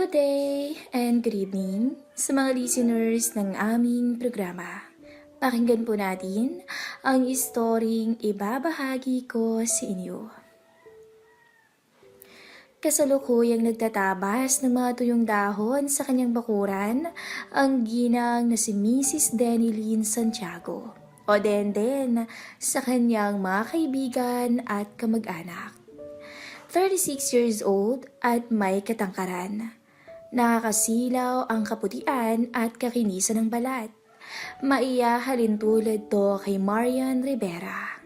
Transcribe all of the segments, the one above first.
Good day and good evening sa mga listeners ng aming programa. Pakinggan po natin ang istoryeng ibabahagi ko sa inyo. Kasalukuyang nagtatabas ng mga tuyong dahon sa kanyang bakuran ang ginang na si Mrs. Denilyn Santiago o Denden sa kanyang mga kaibigan at kamag-anak. 36 years old at may katangkaran. Nakakasilaw ang kaputian at kakinisan ng balat. Maiyahalin tulad to kay Marian Rivera.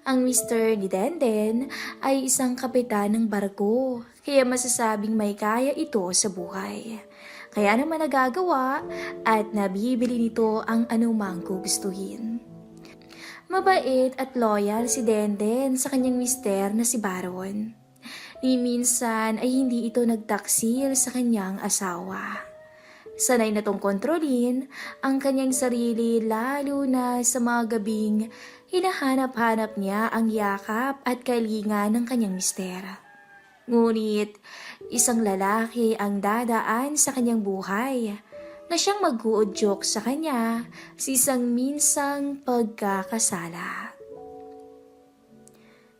Ang Mr. ni Denden ay isang kapitan ng barko, kaya masasabing may kaya ito sa buhay. Kaya naman nagagawa at nabibili nito ang anumang gugustuhin. Mabait at loyal si Denden sa kanyang mister na si Baron. Ni minsan ay hindi ito nagtaksil sa kanyang asawa. Sanay na tong kontrolin ang kanyang sarili lalo na sa mga gabing hinahanap-hanap niya ang yakap at kalinga ng kanyang mister. Ngunit isang lalaki ang dadaan sa kanyang buhay na siyang mag-uudyok sa kanya sa isang minsang pagkakasala.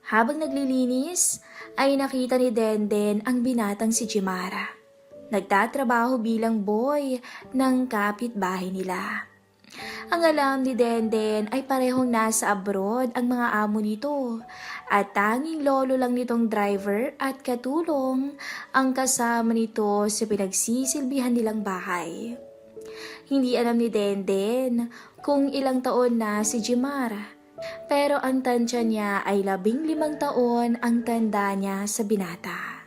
Habang naglilinis, ay nakita ni Denden ang binatang si Jimara. Nagtatrabaho bilang boy ng kapitbahay nila. Ang alam ni Denden ay parehong nasa abroad ang mga amo nito at tanging lolo lang nitong driver at katulong ang kasama nito sa pinagsisilbihan nilang bahay. Hindi alam ni Denden kung ilang taon na si Jimara, pero ang tansya niya ay 15 taon ang tanda niya sa binata.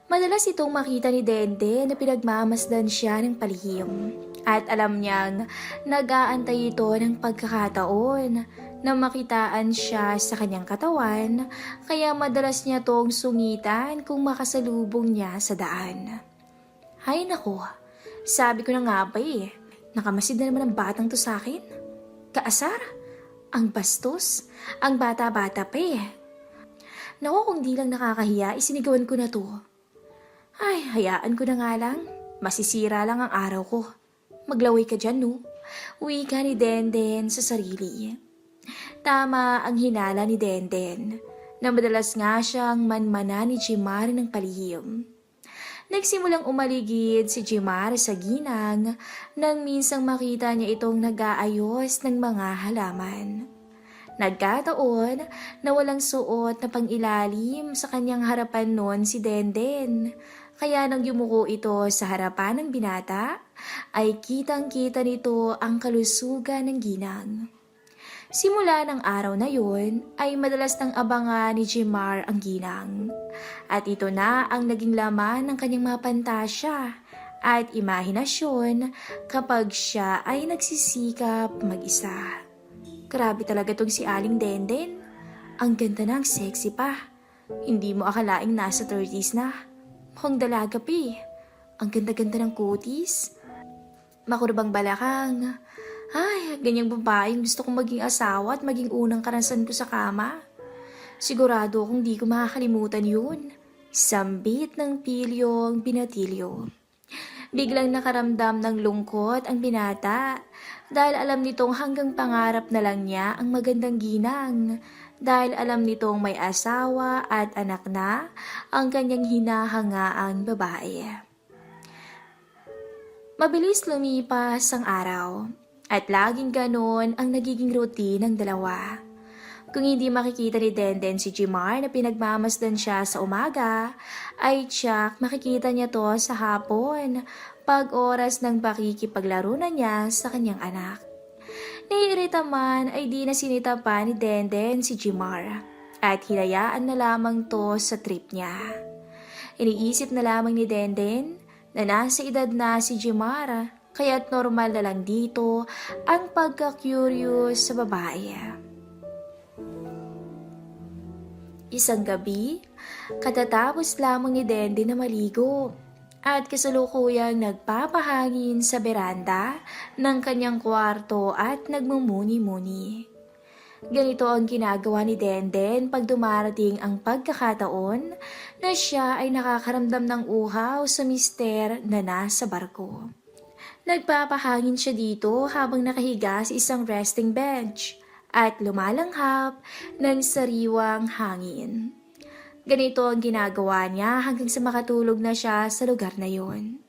Madalas itong makita ni Denden na pinagmamasdan siya ng palihim at alam niyang nag-aantay ito ng pagkakataon na makitaan siya sa kanyang katawan, kaya madalas niya tong sungitan kung makasalubong niya sa daan. Hay nako! Sabi ko na nga ba nakamasid na naman ang batang to sa akin. Kaasar, ang bastos, ang bata-bata pa Naku, kung di lang nakakahiya, isinigawan ko na to. Ay, hayaan ko na nga lang. Masisira lang ang araw ko. Maglaway ka dyan, no? Uwi ka ni Denden sa sarili. Tama ang hinala ni Denden, na madalas nga siyang manmana ni Jimar ng palihim. Nagsimulang umaligid si Jimar sa ginang nang minsang makita niya itong nag-aayos ng mga halaman. Nagkataon na walang suot na pangilalim sa kanyang harapan noon si Denden, kaya nang yumuko ito sa harapan ng binata, ay kitang-kita nito ang kalusugan ng ginang. Simula ng araw na yun ay madalas nang abangan ni Jimar ang ginang. At ito na ang naging laman ng kanyang mga pantasya at imahinasyon kapag siya ay nagsisikap mag-isa. Grabe talaga tong si Aling Denden. Ang ganda na, ang sexy pa. Hindi mo akalaing nasa 30s na. Mukhang dalaga pa Ang ganda-ganda ng kutis. Makurabang balakang. Ay, ganyang babaeng gusto kong maging asawa at maging unang karanasan ko sa kama. Sigurado akong di ko makakalimutan yun. Sambit ng pilyong binatilyo. Biglang nakaramdam ng lungkot ang binata dahil alam nitong hanggang pangarap na lang niya ang magandang ginang. Dahil alam nitong may asawa at anak na ang kanyang hinahangaang babae. Mabilis lumipas ang araw. At laging ganon ang nagiging routine ng dalawa. Kung hindi makikita ni Denden si Jimar na pinagmamasdan siya sa umaga, ay tiyak makikita niya to sa hapon pag oras ng pakikipaglaro na niya sa kanyang anak. Naiirita man ay di na sinita pa ni Denden si Jimar at hinayaan na lamang to sa trip niya. Iniisip na lamang ni Denden na nasa edad na si Jimar, kaya't normal na lang dito ang pagka-curious sa babae. Isang gabi, katatapos lamang ni Denden na maligo at kasalukuyang nagpapahangin sa beranda ng kanyang kwarto at nagmumuni-muni. Ganito ang ginagawa ni Denden pag dumarating ang pagkakataon na siya ay nakakaramdam ng uhaw sa mister na nasa barko. Nagpapahangin siya dito habang nakahiga sa isang resting bench at lumalanghap ng sariwang hangin. Ganito ang ginagawa niya hanggang sa makatulog na siya sa lugar na yon.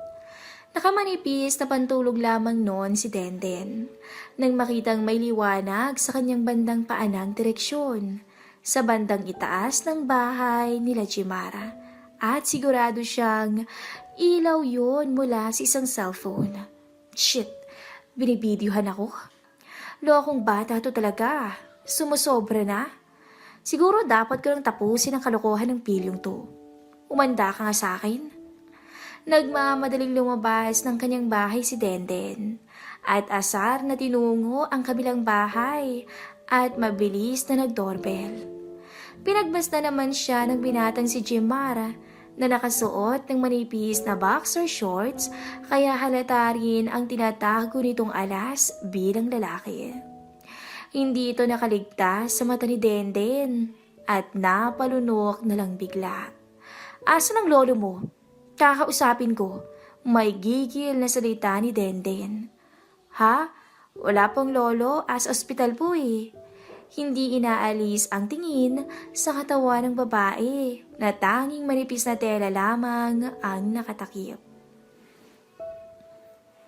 Nakamanipis na pantulog lamang noon si Denden nang makitang may liwanag sa kanyang bandang paanang direksyon sa bandang itaas ng bahay nila Jimara at sigurado siyang ilaw yon mula sa isang cellphone. Shit, binibidyohan ako? Lokong bata to talaga, sumusobra na. Siguro dapat ko lang tapusin ang kalokohan ng pilyong to. Umanda ka nga sa akin. Nagmamadaling lumabas ng kanyang bahay si Denden at asar na tinungo ang kabilang bahay at mabilis na nag-doorbell. Pinagbasta naman siya ng binatang si Jimara na nakasuot ng manipis na boxer shorts kaya halata rin ang tinatago nitong alas bilang lalaki. Hindi ito nakaligtas sa mata ni Denden at napalunok na lang bigla. Asa ng lolo mo? Kakausapin ko. May gigil na salita ni Denden. Ha? Wala pong lolo, as ospital po eh. Hindi inaalis ang tingin sa katawan ng babae na tanging manipis na tela lamang ang nakatakip.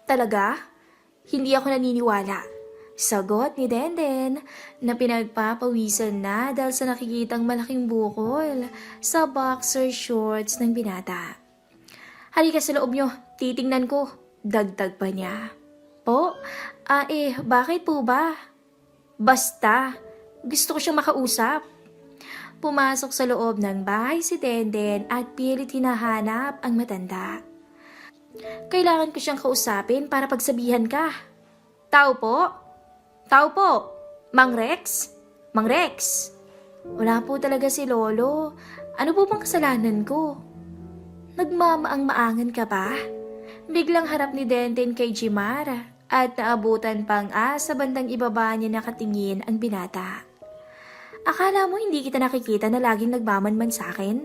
Talaga? Hindi ako naniniwala. Sagot ni Denden na pinagpapawisan na dahil sa nakikitang malaking bukol sa boxer shorts ng binata. Halika sa loob nyo, titingnan ko. Dagdag pa niya. Po? Bakit po ba? Basta, gusto ko siyang makausap. Pumasok sa loob ng bahay si Denden at pilit hinahanap ang matanda. Kailangan ko siyang kausapin para pagsabihan ka. Tao po? Tao po? Mang Rex? Mang Rex? Wala po talaga si Lolo. Ano po bang kasalanan ko? Nagmamaang-maangan ka ba? Biglang harap ni Denden kay Jimara at naabutan pang sa bandang ibaba niya nakatingin ang binata. Akala mo hindi kita nakikita na laging nagmamanman sa akin?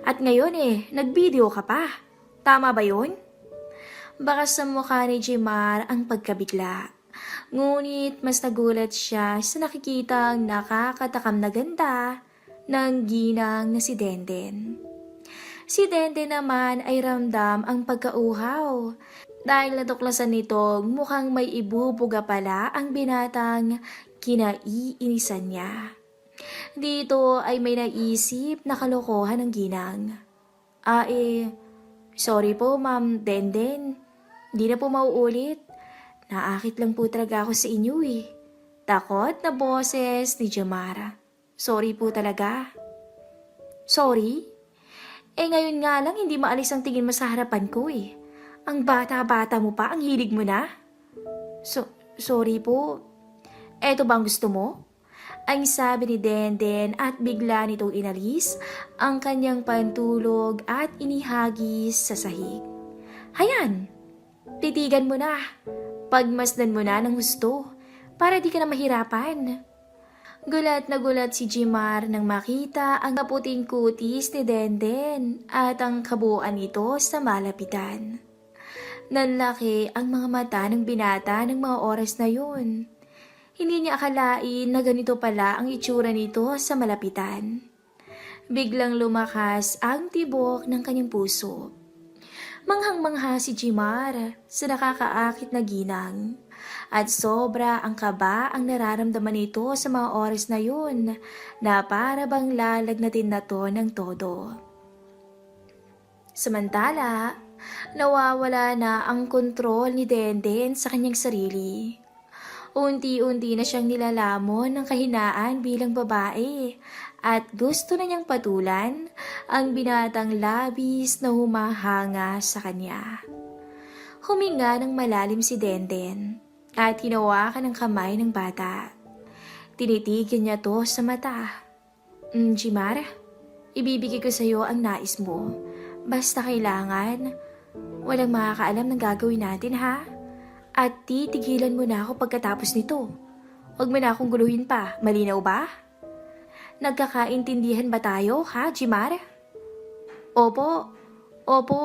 At ngayon nag-video ka pa. Tama ba yun? Baka sa mukha ni Jimar ang pagkabigla. Ngunit mas nagulat siya sa nakikitang nakakatakam na ganda ng ginang na si Denden. Si Denden naman ay ramdam ang pagkauhaw dahil natuklasan nito mukhang may ibubuga pala ang binatang kinaiinisan niya. Dito ay may naisip na kalokohan ng ginang. Sorry po Ma'am Denden, hindi na po mauulit. Naakit lang po talaga ako sa inyo eh. Takot na boses ni Jimara. Sorry po talaga. Sorry? Ngayon nga lang hindi maalis ang tingin mo sa harapan ko eh. Ang bata-bata mo pa, ang hilig mo na. Sorry po. Eto bang gusto mo? Ang sabi ni Denden at bigla nitong inalis ang kanyang pantulog at inihagis sa sahig. Hayan, titigan mo na. Pagmasdan mo na ng gusto para di ka na mahirapan. Gulat na gulat si Jimar nang makita ang kaputing kutis ni Denden at ang kabuuan nito sa malapitan. Nanlaki ang mga mata ng binata ng mga oras na yun. Hindi niya akalain na ganito pala ang itsura nito sa malapitan. Biglang lumakas ang tibok ng kanyang puso. Manghang-mangha si Jimar sa nakakaakit na ginang. At sobra ang kaba ang nararamdaman nito sa mga oras na yun na para bang lalagnatin na to ng todo. Samantala, nawawala na ang kontrol ni Denden sa kanyang sarili. Unti-unti na siyang nilalamon ng kahinaan bilang babae at gusto na niyang patulan ang binatang labis na humahanga sa kanya. Huminga ng malalim si Denden at hinawakan ng kamay ng bata. Tinitigan niya to sa mata. Jimar, ibibigay ko sa iyo ang nais mo. Basta kailangan, walang makakaalam ng gagawin natin ha? At titigilan mo na ako pagkatapos nito. Huwag mo na akong guluhin pa, malinaw ba? Nagkakaintindihan ba tayo, ha, Jimar? Opo, opo,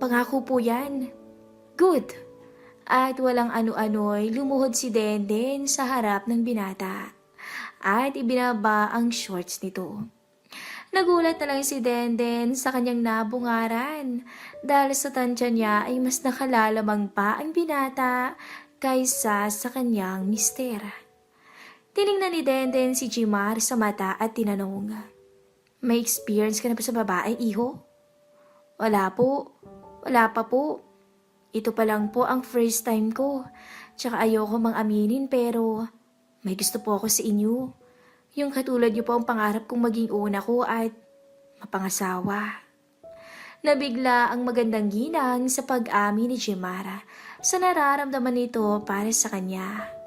pangako po yan. Good. At walang ano-ano'y lumuhod si Denden sa harap ng binata at ibinaba ang shorts nito. Nagulat na lang si Denden sa kanyang nabungaran dahil sa tansya niya ay mas nakalalamang pa ang binata kaysa sa kanyang mister. Tiningnan ni Denden si Jimar sa mata at tinanong, "May experience ka na ba sa babae, iho?" "Wala po. Wala pa po. Ito pa lang po ang first time ko. Tsaka ayoko mang aminin pero may gusto po ako sa inyo. Yung katulad niyo po ang pangarap kong maging una ko at mapangasawa." Nabigla ang magandang ginang sa pag-amin ni Jimara sa nararamdaman nito para sa kanya.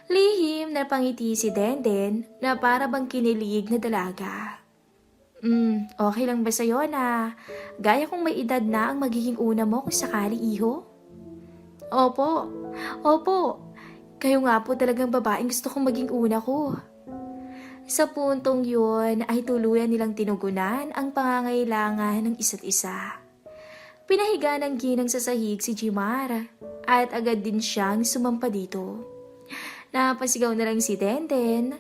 Lihim na pangiti si Denden na para bang kinilig na dalaga. Okay lang ba sa'yo na gaya kong may edad na ang magiging una mo kung sakali, iho? Opo, opo. Kayo nga po talagang babaeng gusto kong maging una ko. Sa puntong yun ay tuluyan nilang tinugunan ang pangangailangan ng isa't isa. Pinahiga ng ginang sa sahig si Jimar at agad din siyang sumampa dito. Napasigaw na lang si Denden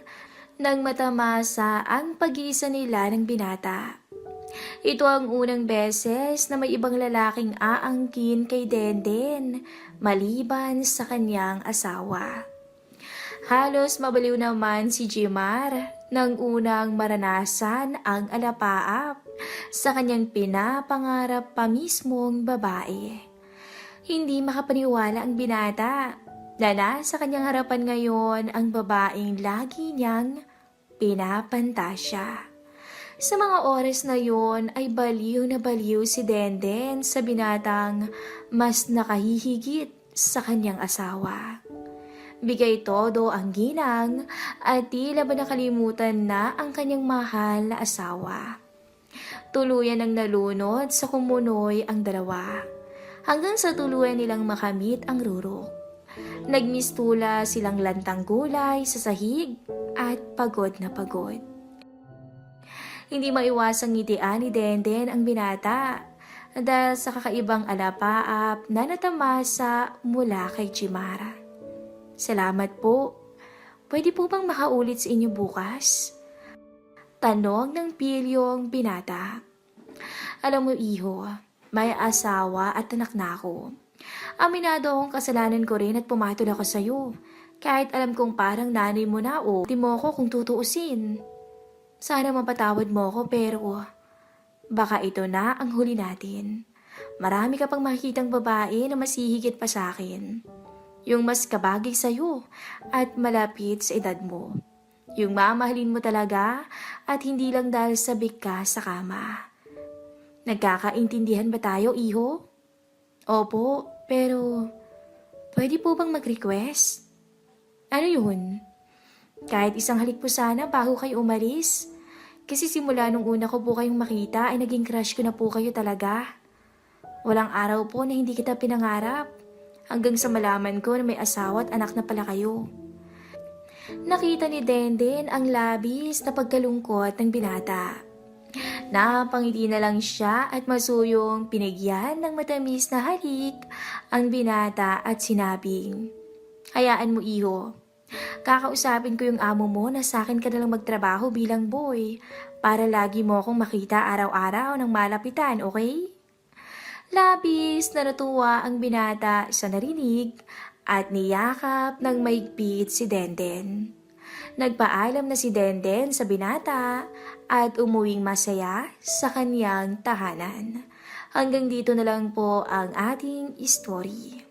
nang matamasa ang pag-iisa nila ng binata. Ito ang unang beses na may ibang lalaking aangkin kay Denden maliban sa kanyang asawa. Halos mabaliw naman si Jimar nang unang maranasan ang alapaap sa kanyang pinapangarap pa mismong babae. Hindi makapaniwala ang binata na nasa kanyang harapan ngayon ang babaeng lagi niyang pinapantasya. Sa mga oras na yon ay baliw na baliw si Denden sa binatang mas nakahihigit sa kanyang asawa. Bigay todo ang ginang at tila ba nakalimutan na ang kanyang mahal na asawa. Tuluyan ang nalunod sa kumunoy ang dalawa hanggang sa tuluyan nilang makamit ang rurok. Nagmistula silang lantang gulay sa sahig at pagod na pagod. Hindi maiwasang ngitian ni Denden ang binata dahil sa kakaibang alapaap na natamasa mula kay Jimara. "Salamat po. Pwede po bang makaulit sa inyo bukas?" Tanong ng pilyong binata. "Alam mo, iho, may asawa at anak na ako. Aminado akong kasalanan ko rin at pumatol ako sa'yo. Kahit alam kong parang nanay mo na o di mo ko kung tutuusin. Sana mapatawad mo ko pero baka ito na ang huli natin. Marami ka pang makikitang babae na masihigit pa sa akin. Yung mas kabagay sa'yo at malapit sa edad mo. Yung mamahalin mo talaga at hindi lang dahil sabik ka sa kama. Nagkakaintindihan ba tayo, iho?" "Opo, pero pwede po bang mag-request?" "Ano yun?" "Kahit isang halik po sana bago kayo umalis. Kasi simula nung una ko po kayong makita ay naging crush ko na po kayo talaga. Walang araw po na hindi kita pinangarap. Hanggang sa malaman ko na may asawa at anak na pala kayo." Nakita ni Denden ang labis na pagkalungkot ng binata. Napangiti na lang siya at masuyong pinigyan ng matamis na halik ang binata at sinabing, "Hayaan mo, iho. Kakausapin ko yung amo mo na sa akin ka nalang magtrabaho bilang boy para lagi mo akong makita araw-araw ng malapitan, okay?" Labis na natuwa ang binata sa narinig at niyakap ng maigpit si Denden. Nagpaalam na si Denden sa binata at umuwing masaya sa kanyang tahanan. Hanggang dito na lang po ang ating story.